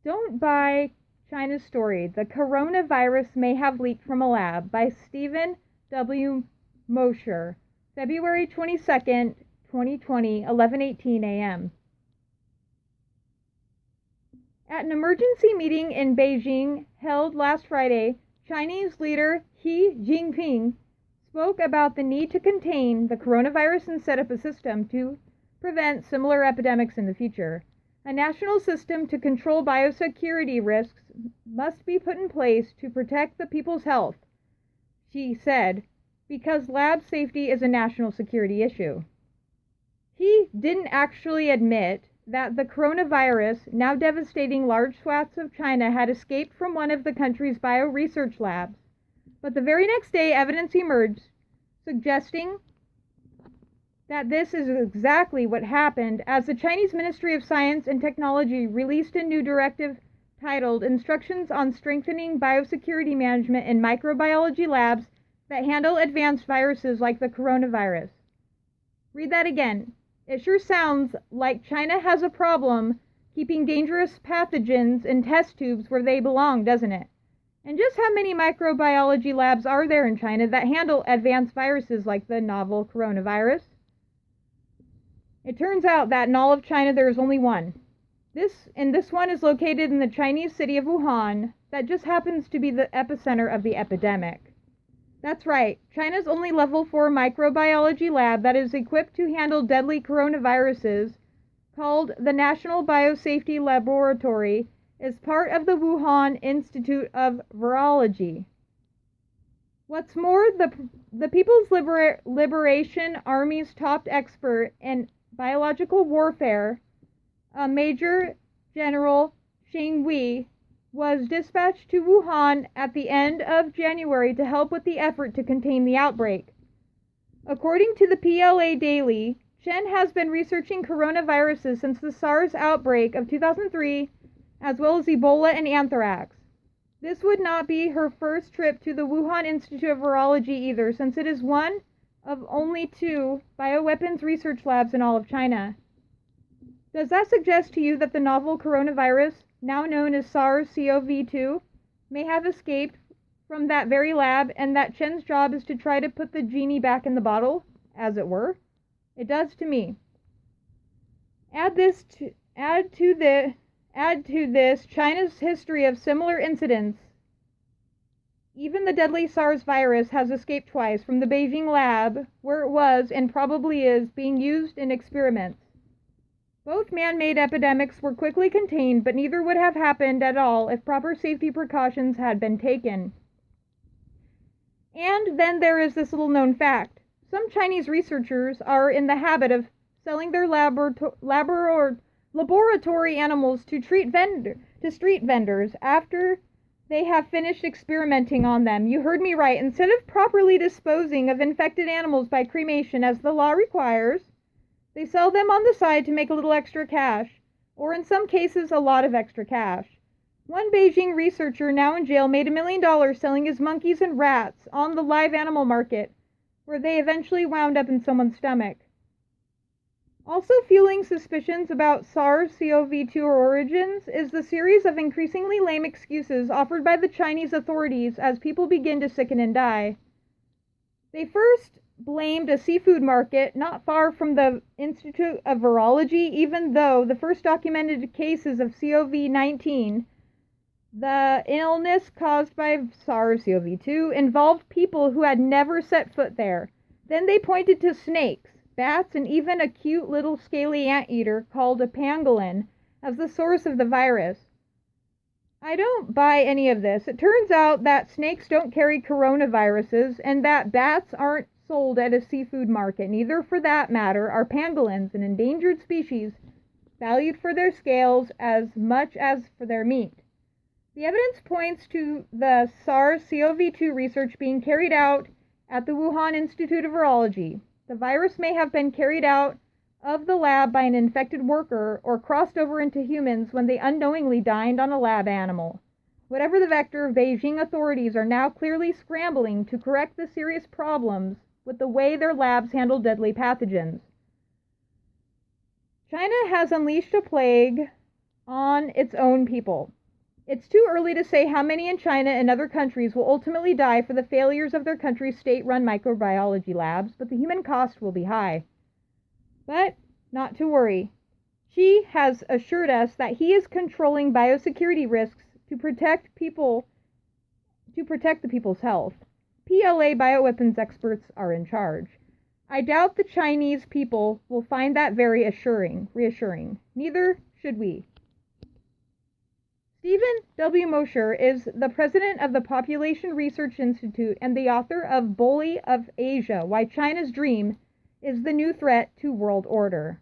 Don't buy China's story. The coronavirus may have leaked from a lab by Steven W Mosher, February 22nd, 2020, 11:18 a.m. At an emergency meeting in Beijing held last Friday, Chinese leader Xi Jinping spoke about the need to contain the coronavirus and set up a system to prevent similar epidemics in the future. A national system to control biosecurity risks must be put in place to protect the people's health, she said, because lab safety is a national security issue. He didn't actually admit that the coronavirus, now devastating large swaths of China, had escaped from one of the country's bioresearch labs. But the very next day, evidence emerged suggesting that this is exactly what happened, as the Chinese Ministry of Science and Technology released a new directive titled Instructions on Strengthening Biosecurity Management in Microbiology Labs that Handle Advanced Viruses like the Coronavirus. Read that again. It sure sounds like China has a problem keeping dangerous pathogens in test tubes where they belong, doesn't it? And just how many microbiology labs are there in China that handle advanced viruses like the novel coronavirus? It turns out that in all of China there is only one. This one is located in the Chinese city of Wuhan that just happens to be the epicenter of the epidemic. That's right, China's only level 4 microbiology lab that is equipped to handle deadly coronaviruses, called the National Biosafety Laboratory, is part of the Wuhan Institute of Virology. What's more, the People's Liberation Army's top expert in biological warfare, Major General Sheng Wei, was dispatched to Wuhan at the end of January to help with the effort to contain the outbreak. According to the PLA Daily, Chen has been researching coronaviruses since the SARS outbreak of 2003, as well as Ebola and anthrax. This would not be her first trip to the Wuhan Institute of Virology either, since it is one of only 2 bioweapons research labs in all of China. Does that suggest to you that the novel coronavirus, now known as SARS-CoV-2, may have escaped from that very lab, and that Chen's job is to try to put the genie back in the bottle, as it were? It does to me. Add to this China's history of similar incidents. Even the deadly SARS virus has escaped twice from the Beijing lab, where it was, and probably is, being used in experiments. Both man-made epidemics were quickly contained, but neither would have happened at all if proper safety precautions had been taken. And then there is this little-known fact. Some Chinese researchers are in the habit of selling their laboratory animals to street vendors after they have finished experimenting on them. You heard me right. Instead of properly disposing of infected animals by cremation, as the law requires, they sell them on the side to make a little extra cash, or in some cases a lot of extra cash. One Beijing researcher, now in jail, made $1 million selling his monkeys and rats on the live animal market, where they eventually wound up in someone's stomach. Also fueling suspicions about SARS-CoV-2 origins is the series of increasingly lame excuses offered by the Chinese authorities as people begin to sicken and die. They first blamed a seafood market not far from the Institute of Virology, even though the first documented cases of COVID-19, the illness caused by SARS-CoV-2, involved people who had never set foot there. Then they pointed to snakes, bats, and even a cute little scaly anteater called a pangolin as the source of the virus. I don't buy any of this. It turns out that snakes don't carry coronaviruses, and that bats aren't sold at a seafood market. Neither, for that matter, are pangolins, an endangered species valued for their scales as much as for their meat. The evidence points to the SARS-CoV-2 research being carried out at the Wuhan Institute of Virology. The virus may have been carried out of the lab by an infected worker or crossed over into humans when they unknowingly dined on a lab animal. Whatever the vector, Beijing authorities are now clearly scrambling to correct the serious problems with the way their labs handle deadly pathogens. China has unleashed a plague on its own people. It's too early to say how many in China and other countries will ultimately die for the failures of their country's state-run microbiology labs, but the human cost will be high. But not to worry. Xi has assured us that he is controlling biosecurity risks to protect the people's health. PLA bioweapons experts are in charge. I doubt the Chinese people will find that very reassuring. Neither should we. Steven W Mosher is the president of the Population Research Institute and the author of Bully of Asia: Why China's Dream is the New Threat to World Order.